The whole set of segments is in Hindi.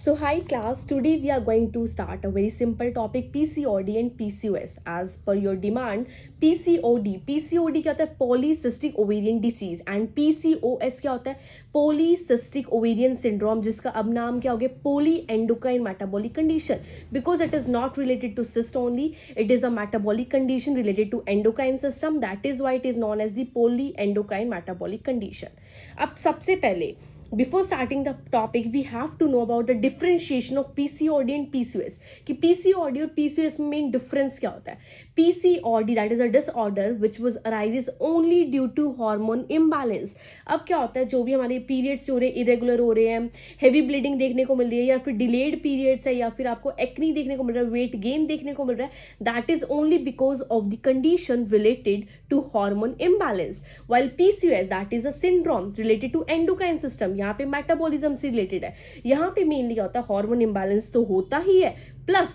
So hi class, today we are going to start a very simple topic PCOD and PCOS. As per your demand, PCOD क्या होता है? Polycystic Ovarian Disease and PCOS क्या होता है? Polycystic Ovarian Syndrome, जिसका अब नाम क्या हो गया? Polyendocrine Metabolic Condition, because it is not related to cyst only, it is a metabolic condition related to endocrine system. That is why it is known as the polyendocrine metabolic condition. अब सबसे पहले before starting the topic we have to know about the differentiation of PCOD and PCOS कि पीसीओडी और पीसीओएस में मेन डिफरेंस क्या होता है. PCOD that is a disorder which was arises only due to hormone imbalance. अब क्या होता है, जो भी हमारे पीरियड्स हो रहे हैं इरेगुलर हो रहे हैं, हैवी ब्लीडिंग देखने को मिल रही है, या फिर डिलेड पीरियड्स है, या फिर आपको एक्नी देखने को मिल रहा है, वेट गेन देखने को मिल रहा है, that is only because of the condition related to hormone imbalance. While PCOS that is a syndrome related to endocrine system, यहाँ पे मेटाबॉलिज्म से रिलेटेड है. यहाँ पे मेनली क्या होता है, हार्मोन इंबैलेंस तो होता ही है, प्लस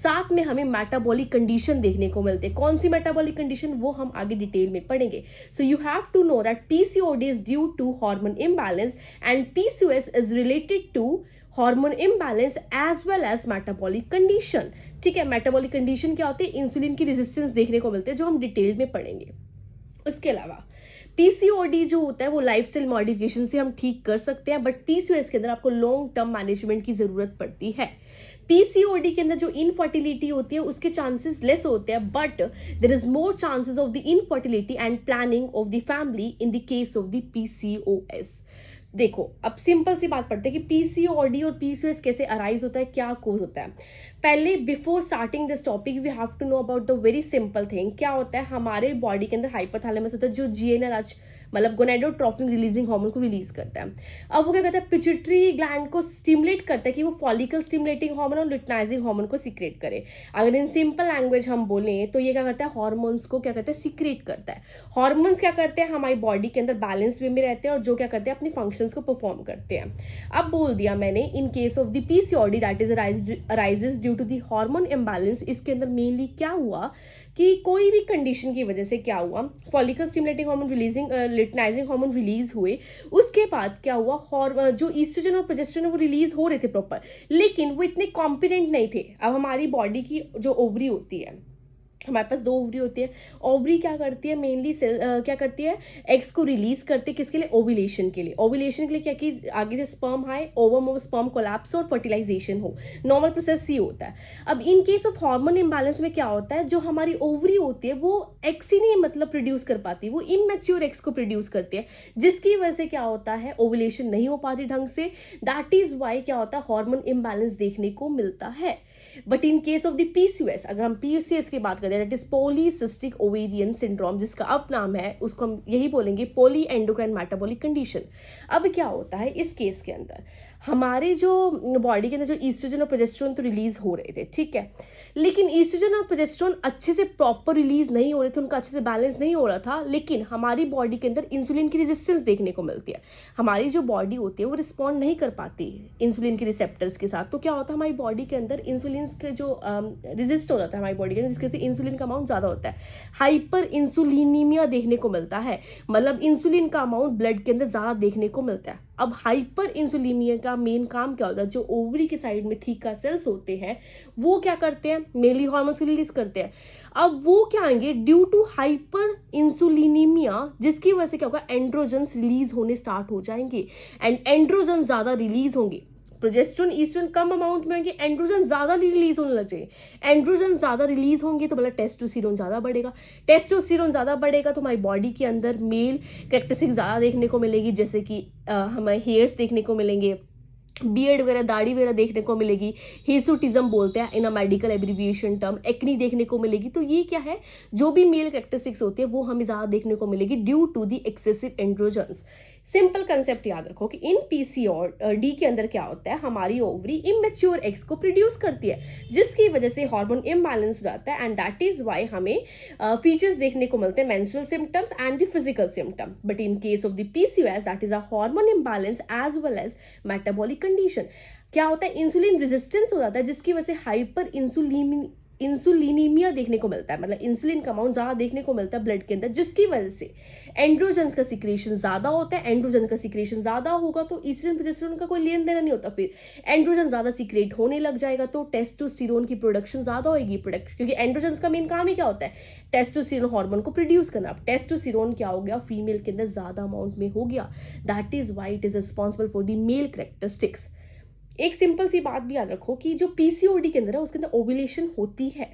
साथ में हमें मेटाबॉलिक कंडीशन देखने को मिलते हैं. कौन सी मेटाबॉलिक कंडीशन, वो हम आगे डिटेल में पढ़ेंगे. So you have to know that PCOD is due to hormone imbalance and PCOS is related to hormone imbalance as well as metabolic condition. ठीक है, मेटाबॉलिक कंडीशन क्या होती है? इंसुलिन की रेजिस्टेंस देखने को मिलते हैं, जो हम डिटेल में पढ़ेंगे. उसके अलावा पीसीओडी जो होता है वो लाइफस्टाइल मॉडिफिकेशन से हम ठीक कर सकते हैं, बट पीसीओएस के अंदर आपको लॉन्ग टर्म मैनेजमेंट की जरूरत पड़ती है. पीसीओडी के अंदर जो इनफर्टिलिटी होती है उसके चांसेस लेस होते हैं, but there is more chances of the infertility and planning of the family in the case of the PCOS. देखो, अब सिंपल सी बात पढ़ते हैं कि पीसीओडी और पीसीओएस कैसे अराइज होता है, क्या कोज होता है. पहले before starting this topic we have to know about the very simple thing. क्या होता है, हमारे बॉडी के अंदर हाइपोथैलेमस होता है जो जीएनआरएच मतलब गोनेडोट्रोपिन रिलीजिंग हार्मोन को रिलीज करता है. अब वो क्या करता है, पिट्यूटरी ग्लैंड को स्टिमुलेट करता है कि वो फॉलिकल स्टिमुलेटिंग हार्मोन और लुटेनाइजिंग हार्मोन को सीक्रेट करे. अगर इन सिंपल लैंग्वेज हम बोलें तो ये क्या करता है, हार्मोन्स को क्या करता है, सीक्रेट करता है. हार्मोन्स क्या करते हैं, हमारी बॉडी के अंदर बैलेंस वे में रहते हैं और जो क्या करते हैं, अपनी फंक्शंस को परफॉर्म करते हैं. अब बोल दिया मैंने, in case of the PCOD that is arises due to the hormone imbalance. इसके अंदर मेनली क्या हुआ कि कोई भी कंडीशन की वजह से क्या हुआ, follicle stimulating hormone releasing luteinizing hormone release हुए. उसके बाद क्या हुआ, जो ईस्ट्रोजन और प्रोजेस्टेरोन वो रिलीज हो रहे थे प्रॉपर, लेकिन वो इतने कॉम्पिटेंट नहीं थे. अब हमारी बॉडी की जो ओवरी होती है, हमारे पास 2 ओवरी होती है. ओवरी क्या करती है, मेनली क्या करती है, एग्स को रिलीज करती है. किसके लिए, ओव्यूलेशन के लिए. ओव्यूलेशन के लिए क्या कि आगे से स्पर्म आए, ओवम और स्पर्म कोलैप्स और फर्टिलाइजेशन हो. नॉर्मल प्रोसेस ही होता है. अब इन केस ऑफ हार्मोन इंबैलेंस में क्या होता है, जो हमारी ओवरी होती है वो एग्स ही नहीं मतलब प्रोड्यूस कर पाती, वो इमेच्योर एग्स को प्रोड्यूस करती है, जिसकी वजह से क्या होता है, ओव्यूलेशन नहीं हो पाती ढंग से. दैट इज वाई क्या होता है, हार्मोन इंबैलेंस देखने को मिलता है. But in case of the PCOS, अगर हम पीसीओएस की बात करें, that is polycystic ovarian syndrome, जिसका अब नाम है, उसको हम यही बोलेंगे पॉली एंडोक्राइन मेटाबॉलिक कंडीशन. अब क्या होता है इस केस के अंदर, हमारे जो बॉडी के अंदर जो ईस्ट्रोजन और प्रोजेस्टेरोन तो रिलीज हो रहे थे, ठीक है, लेकिन ईस्ट्रोजन और प्रोजेस्टेरोन अच्छे से प्रॉपर रिलीज नहीं हो रहे थे, उनका अच्छे से बैलेंस नहीं हो रहा था. लेकिन हमारी बॉडी के अंदर इंसुलिन की रेजिस्टेंस देखने को मिलती है. हमारी जो बॉडी होती है वो रिस्पॉन्ड नहीं कर पाती इंसुलिन के रिसेप्टर्स के साथ. तो क्या होता है, हमारी बॉडी के अंदर इंसुलिन के जो रेजिस्ट हो जाता है हमारी बॉडी के अंदर, जिसके से इंसुलिन का अमाउंट ज्यादा होता है. हाइपर इंसुलिनीमिया देखने को मिलता है, मतलब इंसुलिन का अमाउंट ब्लड के अंदर ज्यादा देखने को मिलता है. अब हाइपर इंसुलिनिया का मेन काम क्या होता है, जो ओवरी के साइड में थीका सेल्स होते हैं वो क्या करते हैं, मेनली हार्मोन्स को रिलीज करते हैं. अब वो क्या आएंगे, ड्यू टू हाइपर इंसुलिनीमिया, जिसकी वजह से क्या होगा, एंड्रोजन्स रिलीज होने स्टार्ट हो जाएंगे. एंड एंड्रोजन ज्यादा रिलीज होंगे. प्रोजेस्टेरोन ईस्ट्रोजन कम अमाउंट में होंगे, एंड्रोजन ज्यादा रिलीज होने लग जाएंगे. एंड्रोजन ज्यादा रिलीज होंगे तो मतलब टेस्टोस्टेरोन ज्यादा बढ़ेगा. टेस्टोस्टेरोन ज्यादा बढ़ेगा तो हमारी बॉडी के अंदर मेल कैरेक्टरिस्टिक्स ज्यादा देखने को मिलेगी, जैसे कि हमें हेयर्स देखने को मिलेंगे, बियर्ड वगैरह, दाढ़ी वगैरह देखने को मिलेगी. हिर्सुटिज्म बोलते हैं in a medical abbreviation term. Acne देखने को मिलेगी. तो ये क्या है, जो भी मेल कैरेक्टरिस्टिक्स होती है वो हमें ज्यादा देखने को मिलेगी due to the excessive androgens. Simple concept याद रखो कि इन पीसीओडी के अंदर क्या होता है, हमारी ओवरी इमेच्योर एग्स को प्रोड्यूस करती है, जिसकी वजह से हार्मोन इम्बैलेंस हो जाता है. एंड दैट इज व्हाई हमें फीचर्स देखने को मिलते हैं, menstrual symptoms and the physical symptom. But in case of the PCOS that is a hormone imbalance as well as metabolic condition. क्या होता है, इंसुलिन रेजिस्टेंस हो जाता है, जिसकी वजह से हाइपर इंसुलिनीमिया देखने को मिलता है, मतलब इंसुलिन का अमाउंट ज़्यादा देखने को मिलता है ब्लड के अंदर, जिसकी वजह से एंड्रोजन्स का सिक्रेशन ज़्यादा होता है। एंड्रोजन का सिक्रेशन ज़्यादा होगा तो ईस्ट्रोजन प्रोजेस्टेरोन का कोई लेन देना नहीं होता, फिर एंड्रोजन ज़्यादा सिक्रेट होने लग जाएगा तो टेस्टोस्टेरोन की प्रोडक्शन ज़्यादा होगी। प्रोडक्शन, क्योंकि एंड्रोजन्स का मेन काम ही क्या होता है, टेस्टोस्टेरोन हार्मोन को प्रोड्यूस करना। अब टेस्टोस्टेरोन क्या हो गया, फीमेल के अंदर ज़्यादा अमाउंट में हो गया, that is why it is responsible for the male characteristics. एक सिंपल सी बात भी याद रखो कि जो पीसीओडी के अंदर है उसके अंदर ओव्यूलेशन होती है,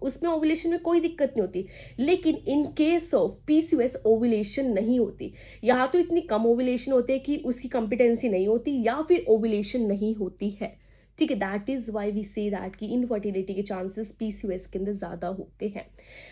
उसमें ओव्यूलेशन में कोई दिक्कत नहीं होती, लेकिन इन केस ऑफ पीसीओएस ओव्यूलेशन नहीं होती। या तो इतनी कम ओव्यूलेशन होती है कि उसकी कॉम्पिटेंसी नहीं होती, या फिर ओव्यूलेशन नहीं होती है, ठीक है। That is why we say that की इनफर्टिलिटी के चांसेस पीसीओएस के अंदर ज्यादा होते हैं।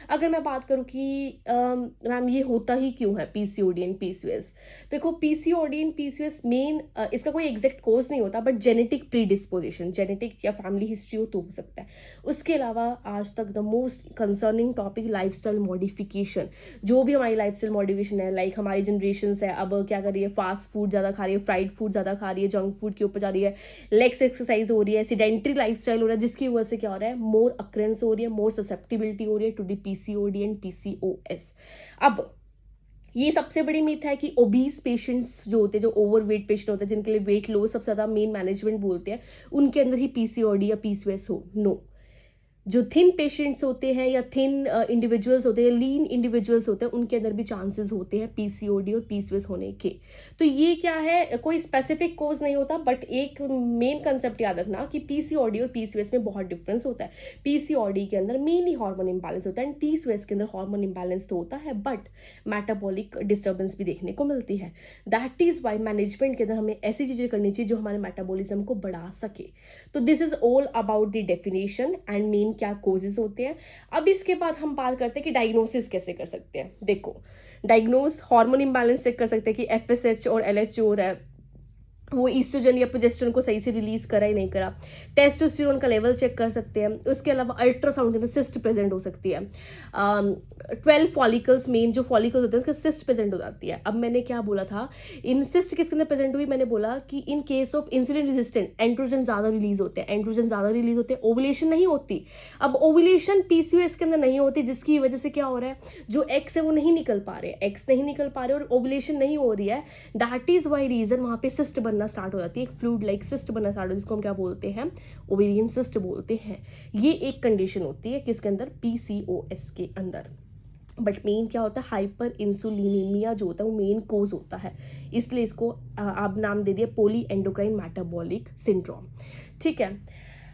अगर मैं बात करूं कि मैम ये होता ही क्यों है पीसीओडी एंड पीसीओएस, देखो पीसीओडी एंड पीसीओएस मेन इसका कोई एग्जैक्ट कोज नहीं होता, बट जेनेटिक प्रीडिस्पोजिशन, जेनेटिक या फैमिली हिस्ट्री हो तो हो सकता है। उसके अलावा आज तक the most concerning topic lifestyle modification, जो भी हमारी लाइफस्टाइल मॉडिफिकेशन है, लाइक हमारी जनरेशन है अब क्या कर रही है, फास्ट फूड ज्यादा खा रही है, फ्राइड फूड ज्यादा खा रही है, जंक फूड के ऊपर जा रही है, लेग्स एक्सरसाइज हो रही है, सीडेंटरी लाइफस्टाइल हो रहा है, जिसकी वजह से क्या हो रहा है, मोर अक्रेंस हो रही है, मोर ससेप्टिबिलिटी हो रही है to the PCOD and PCOS. अब ये सबसे बड़ी मिथ है कि ओबीस पेशेंट्स जो होते हैं, जो ओवरवेट पेशेंट होते हैं, जिनके लिए वेट लॉस सबसे ज्यादा मेन मैनेजमेंट बोलते हैं, उनके अंदर ही पीसीओडी या पीसीओएस हो। नो, जो थिन पेशेंट्स होते हैं या थिन इंडिविजुअल्स होते हैं, लीन इंडिविजुअल्स होते हैं, उनके अंदर भी चांसेस होते हैं पीसीओडी और पीसीओएस होने के। तो ये क्या है, कोई स्पेसिफिक कोज नहीं होता, बट एक मेन कंसेप्ट याद रखना कि पीसीओडी और पीसीओएस में बहुत डिफरेंस होता है। पीसीओडी के अंदर मेनली हार्मोन इंबैलेंस होता है एंड पीसीओएस के अंदर हार्मोन इंबैलेंस तो होता है, बट मेटाबॉलिक डिस्टर्बेंस भी देखने को मिलती है। दैट इज वाई मैनेजमेंट के अंदर हमें ऐसी चीजें करनी चाहिए जो हमारे मेटाबॉलिज्म को बढ़ा सके। तो this is all about the definition and main क्या कोजेस होते हैं। अब इसके बाद हम बात करते हैं कि डायग्नोसिस कैसे कर सकते हैं। देखो, डायग्नोस हार्मोन इंबैलेंस चेक कर सकते हैं कि एफएसएच और एलएच जो है वो ईस्ट्रोजन या प्रोजेस्टेरोन को सही से रिलीज करा ही नहीं करा। टेस्टोस्टेरोन का लेवल चेक कर सकते हैं। उसके अलावा अल्ट्रासाउंड के अंदर सिस्ट प्रेजेंट हो सकती है। 12 फॉलिकल्स, मेन जो फॉलिकल्स होते हैं उसके सिस्ट प्रेजेंट हो जाती है। अब मैंने क्या बोला था, इन सिस्ट किसके अंदर प्रेजेंट हुई, मैंने बोला कि इन case of insulin resistant androgen ज्यादा रिलीज होते हैं, एंड्रोजन ज्यादा रिलीज होते हैं, ओवुलेशन नहीं होती। अब ओवुलेशन पीसीओएस के अंदर नहीं होती, जिसकी वजह से क्या हो रहा है, जो एक्स है वो नहीं निकल पा रहे, एक्स नहीं निकल पा रहे और ओवुलेशन नहीं हो रही है। दैट इज वाई रीजन वहां पे सिस्ट बनना स्टार्ट हो जाती है, एक फ्लूइड लाइक सिस्ट बनना स्टार्ट हो, जिसको हम क्या बोलते हैं, ओवेरियन सिस्ट बोलते हैं। ये एक कंडीशन होती है किसके अंदर, पीसीओएस के अंदर। बट मेन क्या होता है, हाइपर इंसुलिनीमिया जो होता है वो मेन कोज होता है, इसलिए इसको आप नाम दे दिया पॉली एंडोक्राइन मेटाबॉलिक सिंड्रोम। ठीक है,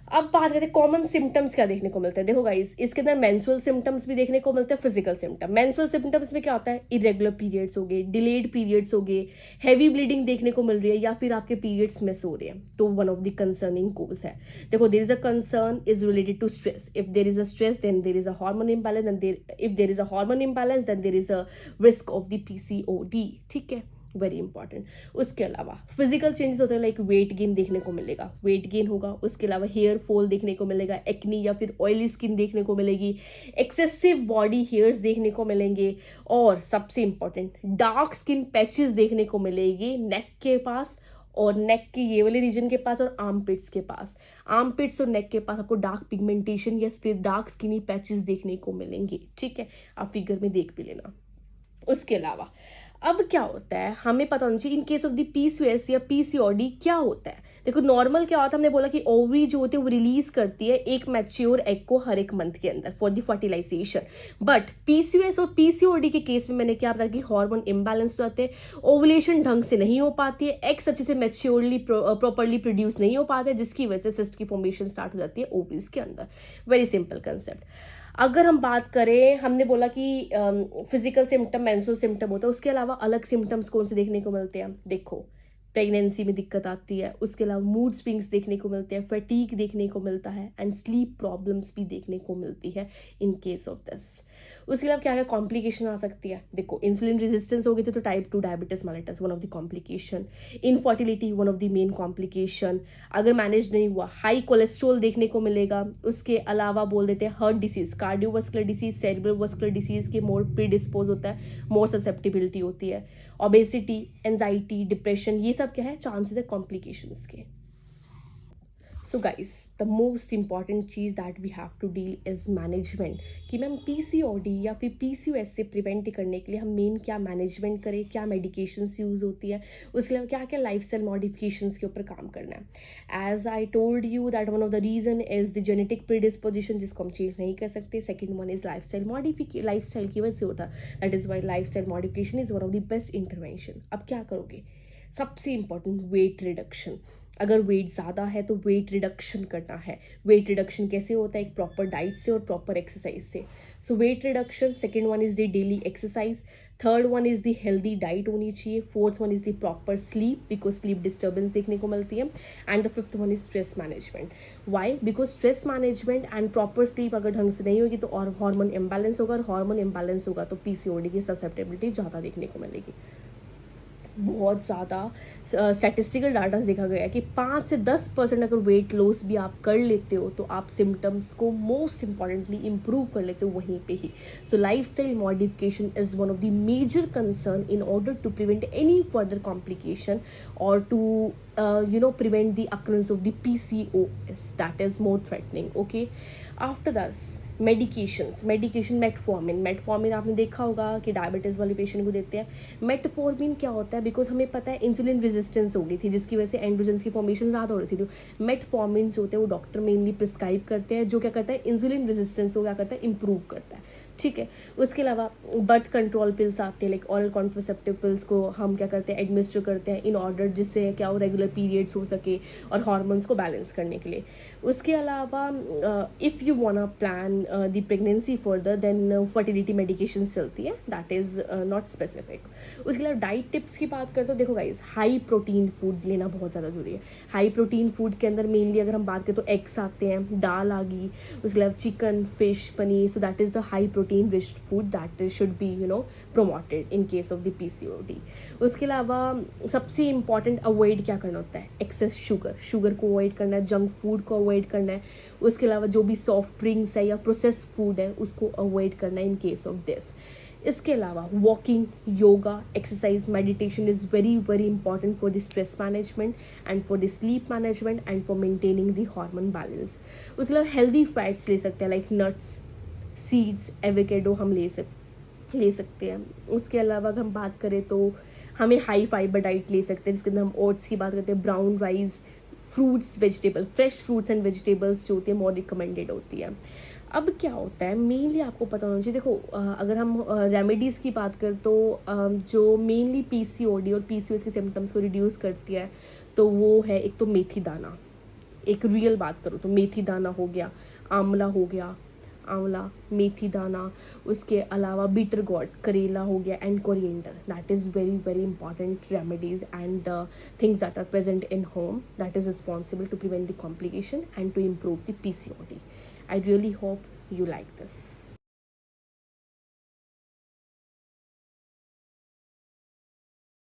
अब बात करते हैं कॉमन सिम्टम्स क्या देखने को मिलते हैं। देखो गाइस, इसके अंदर मेंस्ट्रुअल सिम्टम्स भी देखने को मिलते हैं, फिजिकल सिम्टम। मेंस्ट्रुअल सिम्टम्स में क्या होता है, इरेगुलर पीरियड्स हो गए, डिलेड पीरियड्स हो गए, हैवी ब्लीडिंग देखने को मिल रही है, या फिर आपके पीरियड्स मिस हो रहे हैं, तो one of the concerning cause है। देखो, there is a concern is related to stress. If there is a stress then there is a hormone imbalance, and if there is a hormone imbalance then there is a risk of the PCOD. ठीक है, वेरी इंपॉर्टेंट। उसके अलावा फिजिकल चेंजेस होते हैं, लाइक वेट गेन देखने को मिलेगा, वेट गेन होगा। उसके अलावा हेयर फॉल देखने को मिलेगा, एक्नी या फिर ऑयली स्किन देखने को मिलेगी, एक्सेसिव बॉडी हेयर्स देखने को मिलेंगे, और सबसे इंपॉर्टेंट डार्क स्किन पैचेस देखने को मिलेगी नेक के पास, और नेक के ये वाले रीजन के पास, और आर्मपिट्स के पास। आर्मपिट्स और नेक के पास आपको डार्क पिगमेंटेशन या फिर डार्क स्किनी पैचेस देखने को मिलेंगे। ठीक है, आप फिगर में देख भी लेना। उसके अलावा अब क्या होता है, हमें पता होना चाहिए इन केस ऑफ द पीसीओएस या पीसीओडी क्या होता है। देखो, नॉर्मल क्या होता है, हमने बोला कि ओवरी जो होती है वो रिलीज करती है एक मैच्योर एग को हर एक मंथ के अंदर for the fertilization. But PCOS और पीसीओडी के केस में मैंने क्या बताया कि हार्मोन इंबैलेंस हो जाते हैं, ओवुलेशन ढंग से नहीं हो पाती है, एग्स अच्छे से मैच्योरली प्रॉपरली प्रोड्यूस नहीं हो पाते, जिसकी वजह से सिस्ट की फॉर्मेशन स्टार्ट हो जाती है ओवरीज के अंदर। Very simple concept. अगर हम बात करें, हमने बोला कि फिजिकल सिम्टम मेंस्ट्रुअल सिम्टम होता है, उसके अलावा अलग सिम्टम्स कौन से देखने को मिलते हैं। देखो, प्रेगनेंसी में दिक्कत आती है, उसके अलावा मूड स्विंग्स देखने को मिलते हैं, फटीग देखने को मिलता है, एंड स्लीप प्रॉब्लम्स भी देखने को मिलती है इन केस ऑफ दिस। उसके अलावा क्या क्या कॉम्प्लिकेशन आ सकती है। देखो, इंसुलिन रेजिस्टेंस हो गई थी तो type 2 diabetes mellitus one of the complication, infertility one of the main complication, अगर मैनेज नहीं हुआ हाई कोलेस्ट्रॉल देखने को मिलेगा। उसके अलावा बोल देते हैं heart disease, cardiovascular disease, cerebral vascular disease के मोर प्रीडिस्पोज होता है, मोर ससेप्टिबिलिटी होती है, ओबेसिटी, एंजाइटी, डिप्रेशन, ये सब क्या है, चांसेस है कॉम्प्लिकेशंस के। So guys, the most important चीज़ that we have to deal is management, कि मैम पीसीओडी या फिर पीसीओएस से प्रिवेंट करने के लिए हम मेन क्या मैनेजमेंट करें, क्या मेडिकेशंस यूज़ होती है, उसके अलावा क्या क्या लाइफस्टाइल मॉडिफिकेशंस के ऊपर काम करना है. As I told you that one of the reason is the genetic predisposition, जिसको हम चेंज नहीं कर सकते. सेकेंड वन इज़ लाइफस्टाइल की वजह से होता है. That is why lifestyle modification is one of the best intervention. अब क्या करोगे? सबसे इंपॉर्टेंट वेट रिडक्शन. अगर वेट ज़्यादा है तो वेट रिडक्शन करना है. वेट रिडक्शन कैसे होता है? एक प्रॉपर डाइट से और प्रॉपर एक्सरसाइज से. So weight reduction, second one is the daily exercise, third one is the healthy diet होनी चाहिए, fourth one is the proper sleep, because sleep disturbance देखने को मिलती है, and the fifth one is stress management. Why? Because stress management and proper sleep अगर ढंग से नहीं होगी तो और हार्मोन इम्बैलेंस होगा, और हार्मोन इम्बैलेंस होगा तो पीसीओडी की ससेप्टेबिलिटी ज़्यादा देखने को मिलेगी. बहुत ज़्यादा स्टैटिस्टिकल डाटा देखा गया है कि 5 से 10% अगर वेट लॉस भी आप कर लेते हो तो आप सिम्टम्स को मोस्ट इम्पॉर्टेंटली इम्प्रूव कर लेते हो वहीं पे ही. So lifestyle modification is one of the major concern in order to prevent any further complication और to prevent the occurrence of the PCOS that is more threatening. Okay, after this medication metformin आपने देखा होगा कि डायबिटीज़ वाले पेशेंट को देते हैं. मेटफॉर्मिन क्या होता है? बिकॉज हमें पता है इंसुलिन रेजिस्टेंस हो गई थी जिसकी वजह से एंड्रोजन्स की फॉर्मेशन ज़्यादा हो रही थी. तो मेटफॉर्मिन जो होते हैं वो डॉक्टर मेनली प्रिस्क्राइब करते हैं, जो क्या करता है इंसुलिन रेजिस्टेंस को क्या करता है इम्प्रूव करता है. ठीक है. उसके अलावा बर्थ कंट्रोल पिल्स आते हैं, लाइक ऑरल कॉन्ट्रासेप्टिव पिल्स को हम क्या करते हैं एडमिनिस्टर करते हैं इन ऑर्डर जिससे क्या हो रेगुलर पीरियड्स हो सके और हार्मोन्स को बैलेंस करने के लिए. उसके अलावा if you want plan the pregnancy further then fertility medications चलती है, दैट इज़ नॉट स्पेसिफिक. उसके अलावा डाइट टिप्स की बात करते हो, देखो गाइज हाई प्रोटीन फूड लेना बहुत ज़्यादा जरूरी है. हाई प्रोटीन फूड के अंदर मेनली अगर हम बात करें तो एग्स आते हैं, दाल आ गई, उसके अलावा chicken, fish, paneer. So that is the high protein rich food that should be promoted in case of the PCOD. उसके अलावा सबसे इंपॉर्टेंट अवॉइड क्या करना होता है? एक्सेस शुगर को अवॉइड करना है, जंक फूड को अवॉइड करना है. उसके अलावा जो भी सॉफ्ट ड्रिंक्स है या प्रोसेस फूड है उसको अवॉइड करना है इन केस ऑफ दिस. इसके अलावा walking, yoga, exercise, meditation is very very important for the stress management and for the sleep management and for maintaining the hormone balance. उसके अलावा हेल्दी फैट्स ले सकते हैं लाइक नट्स, सीड्स, एवोकेडो हम ले सकते हैं. उसके अलावा अगर हम बात करें तो हमें हाई फाइबर डाइट ले सकते हैं जिसके अंदर हम ओट्स की बात करते हैं, brown rice, fruits, vegetable, fresh fruits and vegetables जो होती है मोर रिकमेंडेड होती है. अब क्या होता है मेनली आपको पता होना चाहिए. देखो अगर हम रेमेडीज़ की बात करें तो जो मेनली पीसीओडी और पीसीओएस के सिम्टम्स को रिड्यूस करती है तो वो है एक तो मेथी दाना. एक रियल बात करो तो मेथी दाना हो गया, आंवला, मेथी दाना. उसके अलावा बीटर गॉड, करेला हो गया, and coriander. That is very very important remedies and the things that are present in home that is responsible to prevent the complication and to improve the PCOD. I really hope you like this.